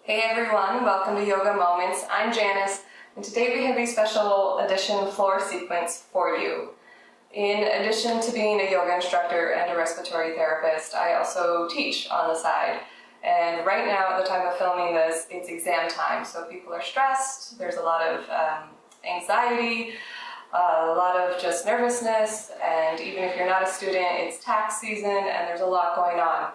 Hey everyone, welcome to Yoga Moments. I'm Janice, and today we have a special edition floor sequence for you. In addition to being a yoga instructor and a respiratory therapist, I also teach on the side. And right now, at the time of filming this, it's exam time, so people are stressed, there's a lot of anxiety, a lot of just nervousness, and even if you're not a student, it's tax season and there's a lot going on.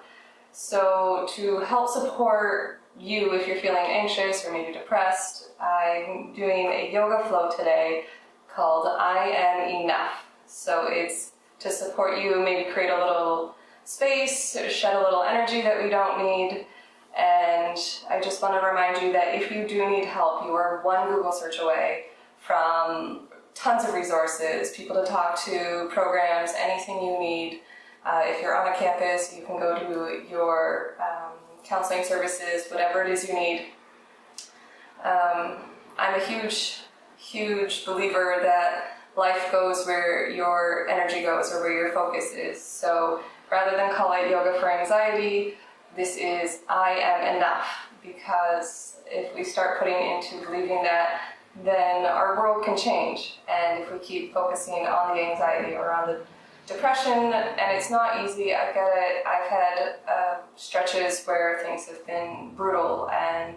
So to help support you if you're feeling anxious or maybe depressed, I'm doing a yoga flow today called I Am Enough. So it's to support you, maybe create a little space, shed a little energy that we don't need. And I just want to remind you that if you do need help, you are one Google search away from tons of resources, people to talk to, programs, anything you need. If you're on a campus, you can go to your counseling services, whatever it is you need. I'm a huge believer that life goes where your energy goes or where your focus is. So rather than call it yoga for anxiety, this is I am enough, because if we start putting into believing that, then our world can change. And if we keep focusing on the anxiety or on the depression, and it's not easy, I get it. I've had stretches where things have been brutal, and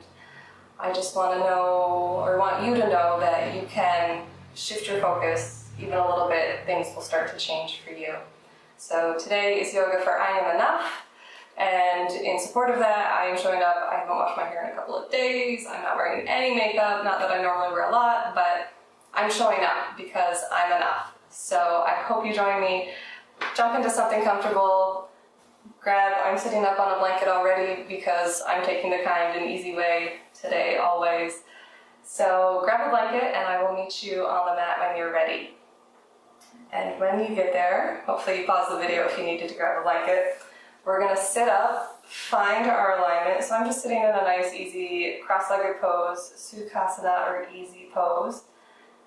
I just want to know, or want you to know, that you can shift your focus even a little bit. Things will start to change for you. So today is yoga for I Am Enough, and in support of that, I am showing up. I haven't washed my hair in a couple of days. I'm not wearing any makeup, not that I normally wear a lot, but I'm showing up because I'm enough. So I hope you join me. Jump into something comfortable. I'm sitting up on a blanket already because I'm taking the kind and easy way today, always. So grab a blanket and I will meet you on the mat when you're ready. And when you get there, hopefully you pause the video if you needed to grab a blanket. We're gonna sit up, find our alignment. So I'm just sitting in a nice, easy, cross-legged pose, Sukhasana, or easy pose.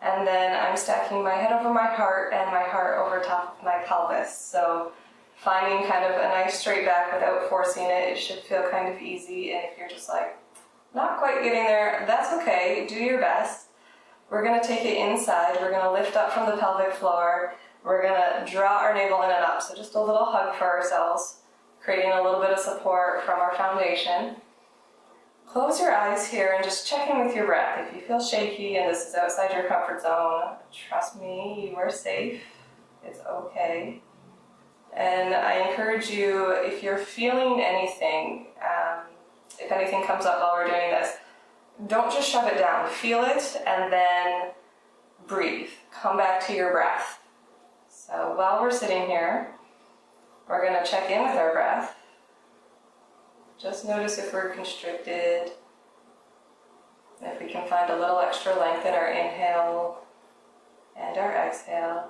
And then I'm stacking my head over my heart and my heart over top of my pelvis. So finding kind of a nice straight back without forcing it. It should feel kind of easy. And if you're just like, not quite getting there, that's okay. Do your best. We're going to take it inside. We're going to lift up from the pelvic floor. We're going to draw our navel in and up. So just a little hug for ourselves, creating a little bit of support from our foundation. Close your eyes here and just check in with your breath. If you feel shaky and this is outside your comfort zone, trust me, you are safe. It's okay. And I encourage you, if you're feeling anything, if anything comes up while we're doing this, don't just shove it down. Feel it and then breathe. Come back to your breath. So while we're sitting here, we're going to check in with our breath. Just notice if we're constricted, if we can find a little extra length in our inhale and our exhale.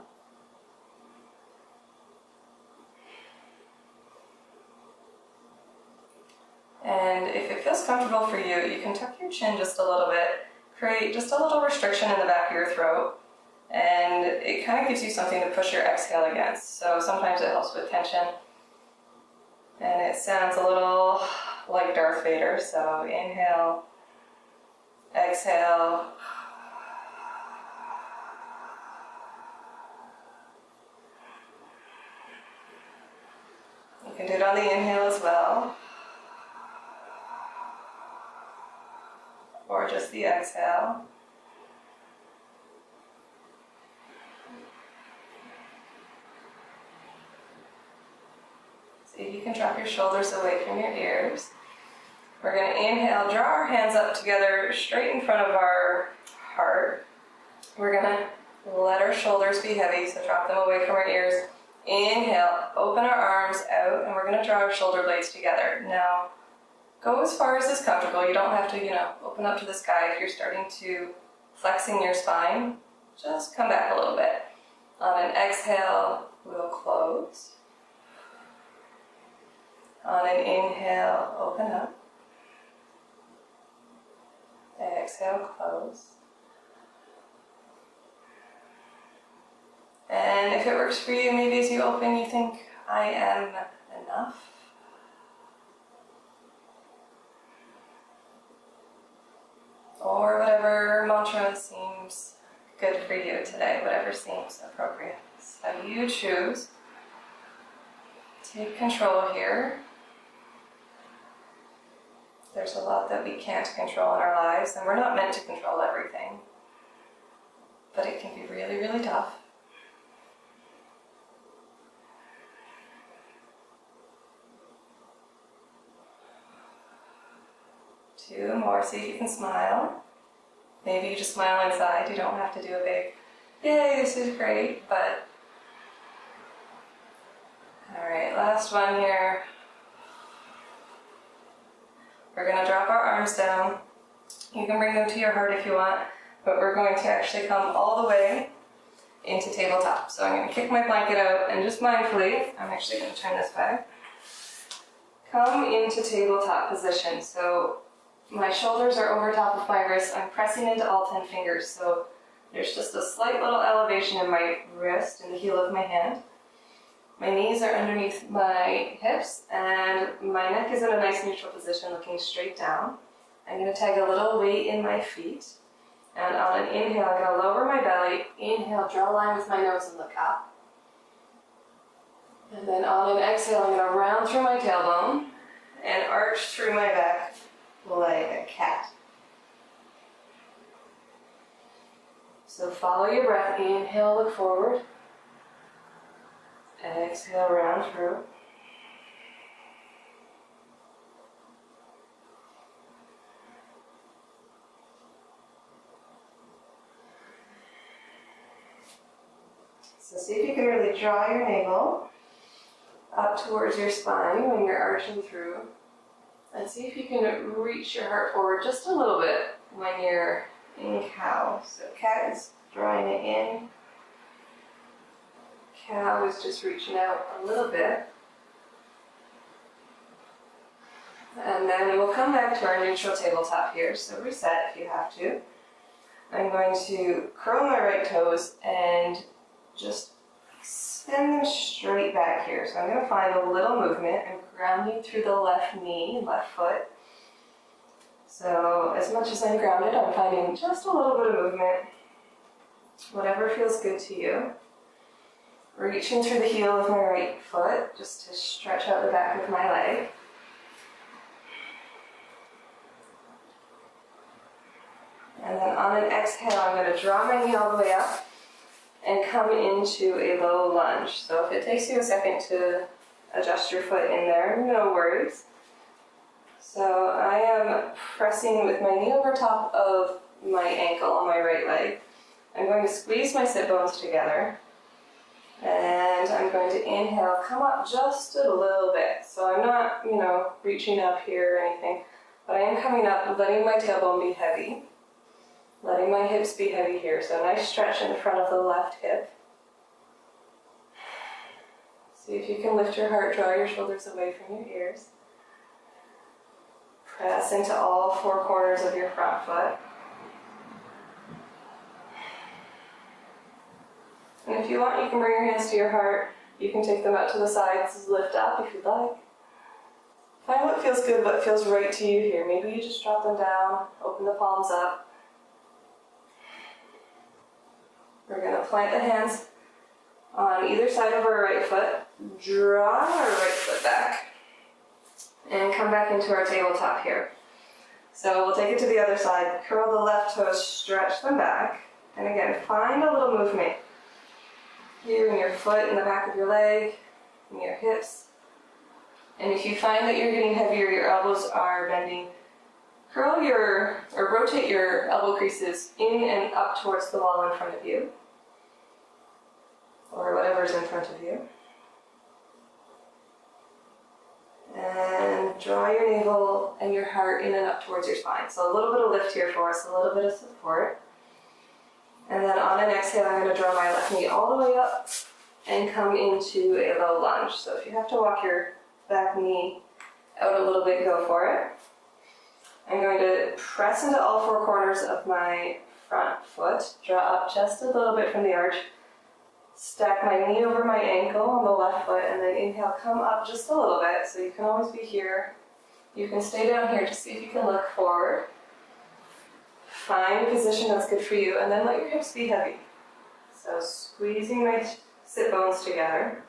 And if it feels comfortable for you, you can tuck your chin just a little bit, create just a little restriction in the back of your throat, and it kind of gives you something to push your exhale against. So sometimes it helps with tension. And it sounds a little like Darth Vader, so inhale, exhale. You can do it on the inhale as well, or just the exhale. See if you can drop your shoulders away from your ears. We're going to inhale, draw our hands up together straight in front of our heart. We're going to let our shoulders be heavy, so drop them away from our ears. Inhale, open our arms out, and we're going to draw our shoulder blades together. Now, go as far as is comfortable. You don't have to, open up to the sky. If you're starting to flexing your spine, just come back a little bit. On an exhale, we'll close. On an inhale, open up. Exhale, close. And if it works for you, maybe as you open, you think, I am enough. mantra seems good for you today, whatever seems appropriate. So you choose. Take control here. There's a lot that we can't control in our lives, and we're not meant to control everything. But it can be really, really tough. Two more, see if you can smile. Maybe you just smile inside, you don't have to do a big, yay, this is great, but... Alright, last one here. We're going to drop our arms down. You can bring them to your heart if you want, but we're going to actually come all the way into tabletop. So I'm going to kick my blanket out and just mindfully, I'm actually going to turn this back, come into tabletop position. So my shoulders are over top of my wrists. I'm pressing into all 10 fingers. So there's just a slight little elevation in my wrist and the heel of my hand. My knees are underneath my hips and my neck is in a nice neutral position looking straight down. I'm going to tag a little weight in my feet. And on an inhale, I'm going to lower my belly. Inhale, draw a line with my nose and look up. And then on an exhale, I'm going to round through my tailbone and arch through my back like a cat. So follow your breath. Inhale, look forward. Exhale, round through. So see if you can really draw your navel up towards your spine when you're arching through. And see if you can reach your heart forward just a little bit when you're in cow. So cat is drawing it in. Cow is just reaching out a little bit. And then we'll come back to our neutral tabletop here. So reset if you have to. I'm going to curl my right toes and just extend them straight back here. So I'm going to find a little movement. I'm grounding through the left knee, left foot. So as much as I'm grounded, I'm finding just a little bit of movement. Whatever feels good to you. Reaching through the heel of my right foot, just to stretch out the back of my leg. And then on an exhale, I'm going to draw my knee all the way up and come into a low lunge. So if it takes you a second to adjust your foot in there, no worries. So I am pressing with my knee over top of my ankle on my right leg. I'm going to squeeze my sit bones together. And I'm going to inhale, come up just a little bit. So I'm not, reaching up here or anything, but I am coming up, letting my tailbone be heavy, letting my hips be heavy here. So a nice stretch in the front of the left hip. See if you can lift your heart, draw your shoulders away from your ears. Press into all four corners of your front foot. And if you want, you can bring your hands to your heart. You can take them out to the sides, lift up if you'd like. Find what feels good, what feels right to you here. Maybe you just drop them down, open the palms up. We're going to plant the hands on either side of our right foot, draw our right foot back, and come back into our tabletop here. So we'll take it to the other side, curl the left toes, stretch them back, and again, find a little movement here in your foot, in the back of your leg, in your hips. And if you find that you're getting heavier, your elbows are bending, rotate your elbow creases in and up towards the wall in front of you, or whatever's in front of you. And draw your navel and your heart in and up towards your spine. So a little bit of lift here for us, a little bit of support. And then on an exhale, I'm going to draw my left knee all the way up and come into a low lunge. So if you have to walk your back knee out a little bit, go for it. I'm going to press into all four corners of my front foot, draw up just a little bit from the arch, stack my knee over my ankle on the left foot, and then inhale, come up just a little bit. So you can always be here. You can stay down here, just see if you can look forward. Find a position that's good for you, and then let your hips be heavy. So squeezing my sit bones together,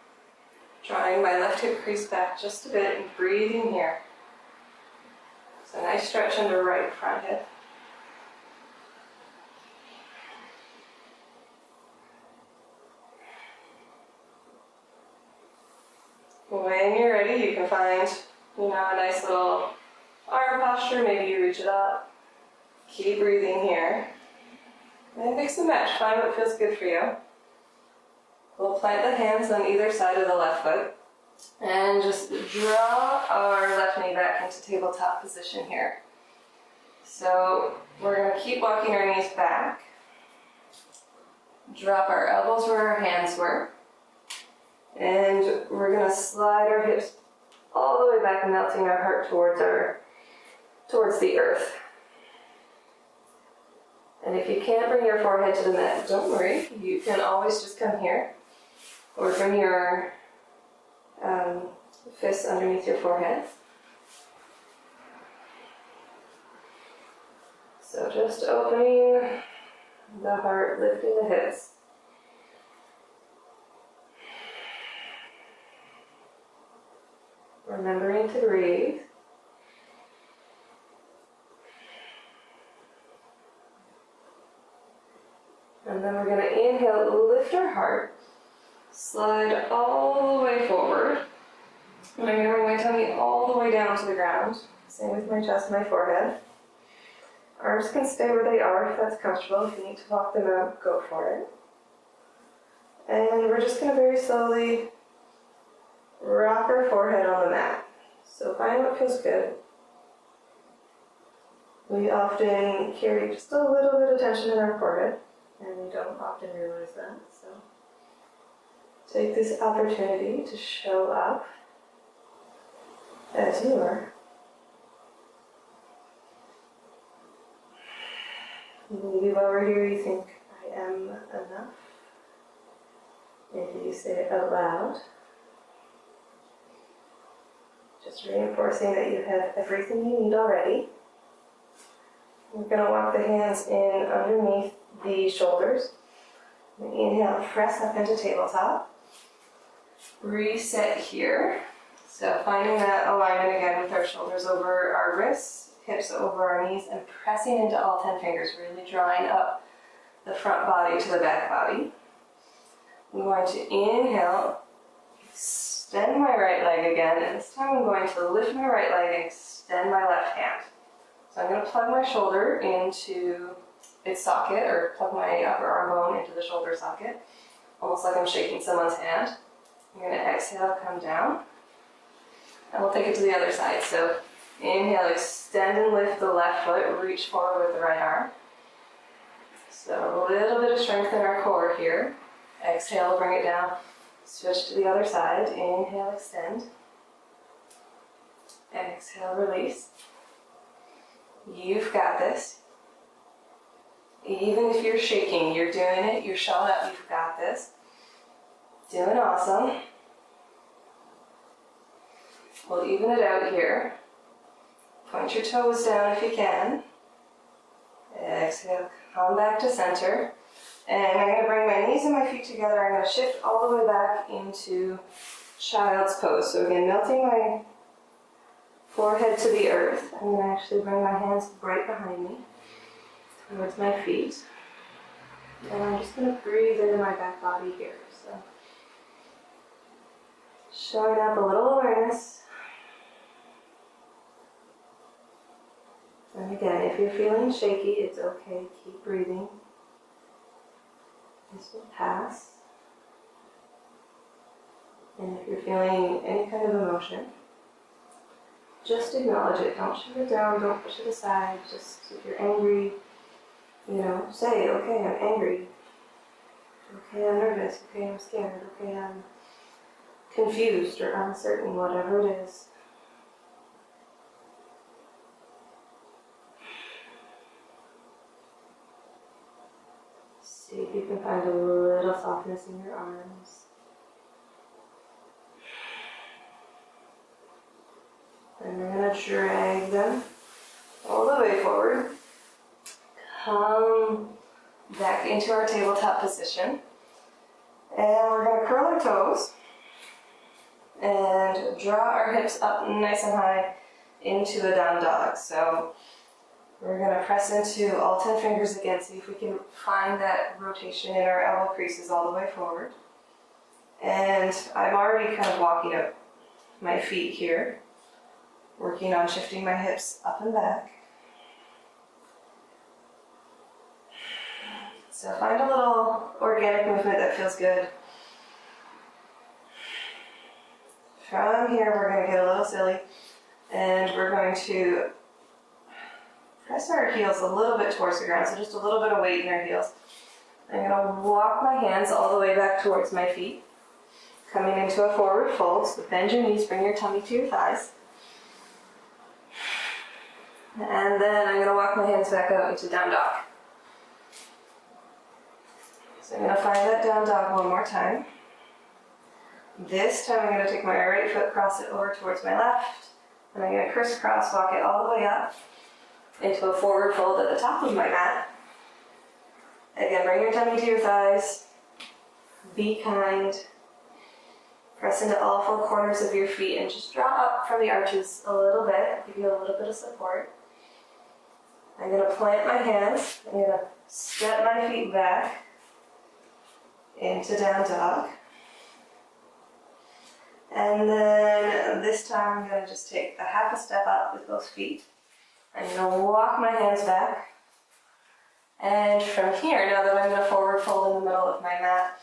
drawing my left hip crease back just a bit, and breathing here. So nice stretch under right front hip. When you're ready, you can find, a nice little arm posture. Maybe you reach it up. Keep breathing here. And mix and match. Find what feels good for you. We'll plant the hands on either side of the left foot. And just draw our left knee back into tabletop position here. So we're going to keep walking our knees back. Drop our elbows where our hands were. And we're going to slide our hips all the way back, melting our heart towards the earth. And if you can't bring your forehead to the mat, don't worry. You can always just come here or bring your fists underneath your forehead. So just opening the heart, lifting the hips. Remembering to breathe. And then we're going to inhale, lift our heart, slide all the way forward. And I'm going to bring my tummy all the way down to the ground. Same with my chest and my forehead. Arms can stay where they are if that's comfortable. If you need to walk them out, go for it. And we're just going to very slowly rock our forehead on the mat. So find what feels good. We often carry just a little bit of tension in our forehead, and we don't often realize that. So take this opportunity to show up as you are. Maybe while we're here you think, I am enough. Maybe you say it out loud. Just reinforcing that you have everything you need already. We're going to walk the hands in underneath the shoulders. Inhale, press up into tabletop. Reset here. So finding that alignment again with our shoulders over our wrists, hips over our knees, and pressing into all 10 fingers, really drawing up the front body to the back body. I'm going to inhale, extend my right leg again, and this time I'm going to lift my right leg and extend my left hand. So I'm going to plug my shoulder into its socket, or plug my upper arm bone into the shoulder socket, almost like I'm shaking someone's hand. I'm going to exhale, come down, and we'll take it to the other side. So inhale, extend and lift the left foot, reach forward with the right arm. So a little bit of strength in our core here. Exhale, bring it down. Switch to the other side. Inhale, extend. Exhale, release. You've got this. Even if you're shaking, you're doing it, you're showing up, you've got this. Doing awesome. We'll even it out here. Point your toes down if you can. Exhale, come back to center. And I'm going to bring my knees and my feet together. I'm going to shift all the way back into child's pose. So again, melting my forehead to the earth. I'm going to actually bring my hands right behind me towards my feet. And I'm just going to breathe into my back body here. So showing up a little awareness. And again, if you're feeling shaky, it's okay. Keep breathing. This will pass. And if you're feeling any kind of emotion, just acknowledge it. Don't shut it down. Don't push it aside. Just if you're angry, say, okay, I'm angry. Okay, I'm nervous. Okay, I'm scared. Okay, I'm confused or uncertain, whatever it is. See if you can find a little softness in your arms. And we're going to drag them all the way forward. come back into our tabletop position. And we're going to curl our toes and draw our hips up nice and high into a down dog. So we're going to press into all 10 fingers again, see if we can find that rotation in our elbow creases all the way forward. And I'm already kind of walking up my feet here, working on shifting my hips up and back. So find a little organic movement that feels good. From here, we're going to get a little silly, and we're going to press our heels a little bit towards the ground, so just a little bit of weight in our heels. I'm going to walk my hands all the way back towards my feet, coming into a forward fold. So bend your knees, bring your tummy to your thighs. And then I'm going to walk my hands back out into down dog. So I'm going to find that down dog one more time. This time I'm going to take my right foot, cross it over towards my left, and I'm going to crisscross walk it all the way up into a forward fold at the top of my mat. Again, bring your tummy to your thighs. Be kind. Press into all four corners of your feet and just draw up from the arches a little bit, give you a little bit of support. I'm going to plant my hands. I'm going to step my feet back into down dog. And then this time I'm going to just take a half a step up with both feet. I'm going to walk my hands back. And from here, now that I'm going to forward fold in the middle of my mat,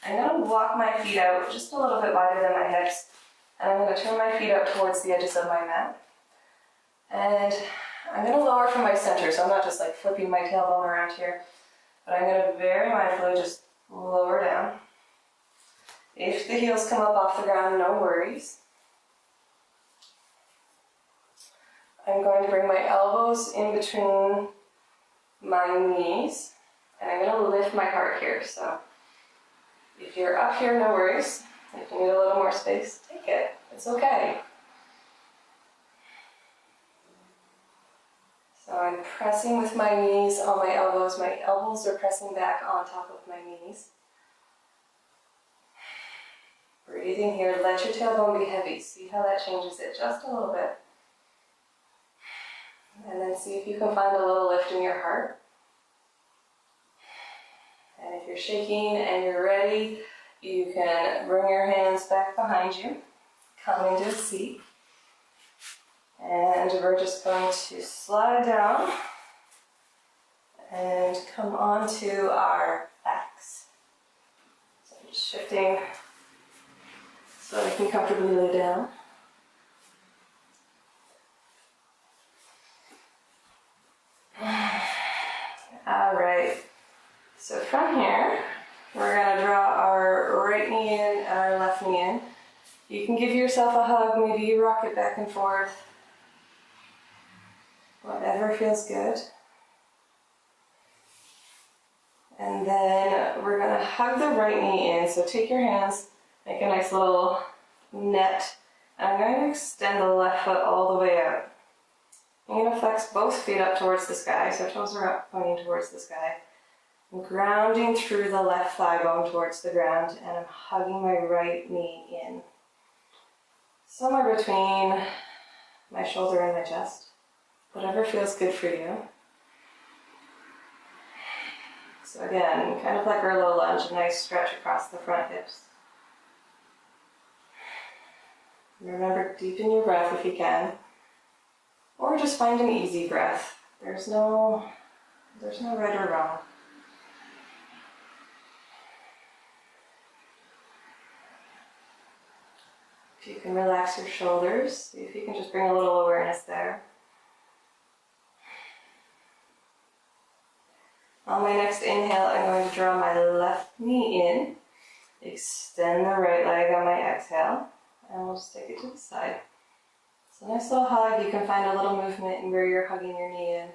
I'm going to walk my feet out just a little bit wider than my hips. And I'm going to turn my feet out towards the edges of my mat. And I'm going to lower from my center, so I'm not just like flipping my tailbone around here, but I'm going to very mindfully just lower down. If the heels come up off the ground, no worries. I'm going to bring my elbows in between my knees, and I'm going to lift my heart here. So if you're up here, no worries. If you need a little more space, take it. It's okay. So I'm pressing with my knees on my elbows. My elbows are pressing back on top of my knees. Breathing here, let your tailbone be heavy. See how that changes it just a little bit. And then see if you can find a little lift in your heart. And if you're shaking and you're ready, you can bring your hands back behind you, come into a seat. And we're just going to slide down and come onto our backs. So I'm just shifting so I can comfortably lay down. All right, so from here, we're going to draw our right knee in and our left knee in. You can give yourself a hug, maybe you rock it back and forth. Whatever feels good. And then we're going to hug the right knee in. So take your hands, make a nice little net. And I'm going to extend the left foot all the way out. I'm going to flex both feet up towards the sky, so toes are up, pointing towards the sky. I'm grounding through the left thigh bone towards the ground, and I'm hugging my right knee in. Somewhere between my shoulder and my chest. Whatever feels good for you. So again, kind of like our low lunge, a nice stretch across the front hips. Remember, deepen your breath if you can. Or just find an easy breath. There's no right or wrong. If you can relax your shoulders, see if you can just bring a little awareness there. On my next inhale, I'm going to draw my left knee in, extend the right leg on my exhale, and we'll just take it to the side. So nice little hug. You can find a little movement in where you're hugging your knee in.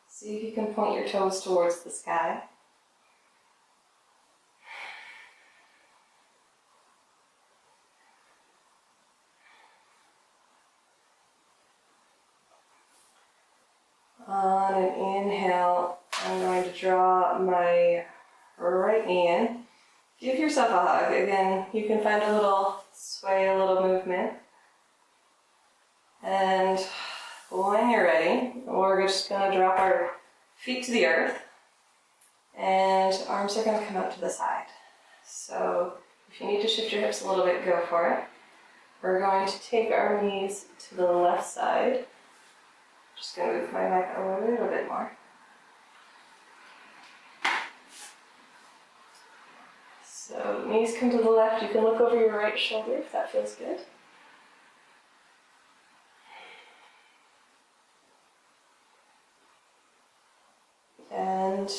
See if you can point your toes towards the sky. On an inhale, I'm going to draw my right knee in. Give yourself a hug. Again, you can find a little sway, a little movement. And when you're ready, we're just going to drop our feet to the earth. And arms are going to come out to the side. So if you need to shift your hips a little bit, go for it. We're going to take our knees to the left side. Just going to move my neck a little bit more. So knees come to the left. You can look over your right shoulder if that feels good. And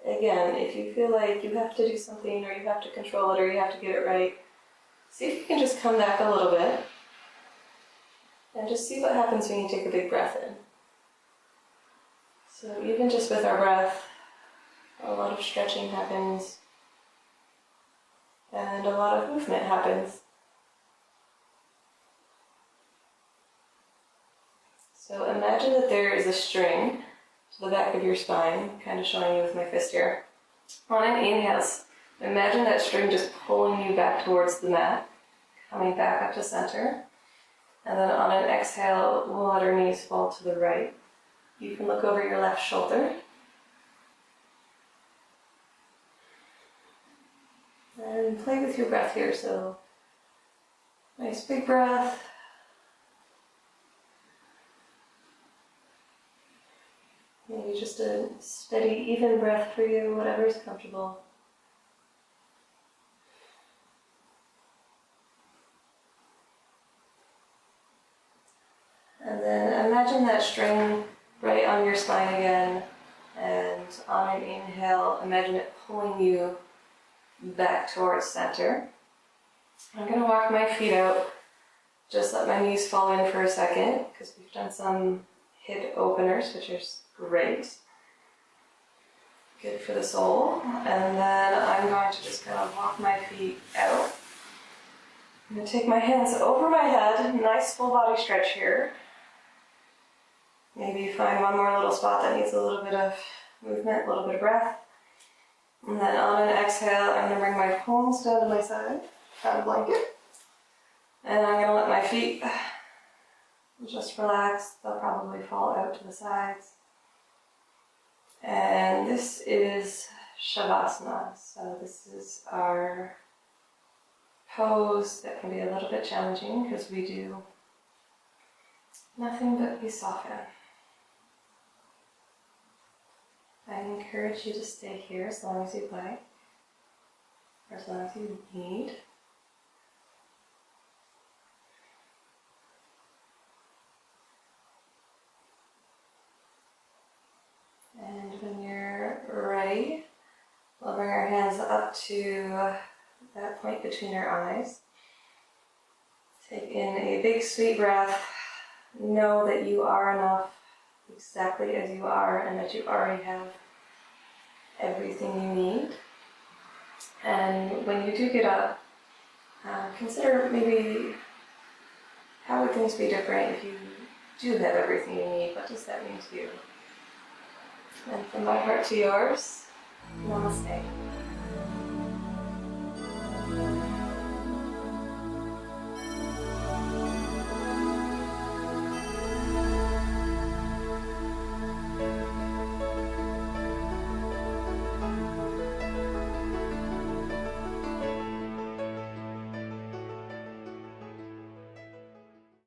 again, if you feel like you have to do something or you have to control it or you have to get it right, see if you can just come back a little bit and just see what happens when you take a big breath in. So even just with our breath, a lot of stretching happens and a lot of movement happens. So imagine that there is a string to the back of your spine, kind of showing you with my fist here. On an inhale, imagine that string just pulling you back towards the mat, coming back up to center. And then on an exhale, we'll let our knees fall to the right. You can look over your left shoulder. And play with your breath here, so nice big breath. Maybe just a steady, even breath for you, whatever is comfortable. And then imagine that string right on your spine again, and on an inhale, imagine it pulling you back towards center. I'm going to walk my feet out, just let my knees fall in for a second, because we've done some hip openers, which is great. Good for the soul. And then I'm going to just kind of walk my feet out. I'm going to take my hands over my head, nice full body stretch here. Maybe find one more little spot that needs a little bit of movement, a little bit of breath. And then on an exhale, I'm going to bring my palms down to my side, kind of blanket. And I'm going to let my feet just relax. They'll probably fall out to the sides. And this is Shavasana. So this is our pose that can be a little bit challenging because we do nothing but we soften. I encourage you to stay here as long as you'd like, or as long as you need. And when you're ready, we'll bring our hands up to that point between our eyes. Take in a big sweet breath. Know that you are enough exactly as you are and that you already have everything you need. And when you do get up, consider maybe how would things be different if you do have everything you need. What does that mean to you? And from my heart to yours, namaste.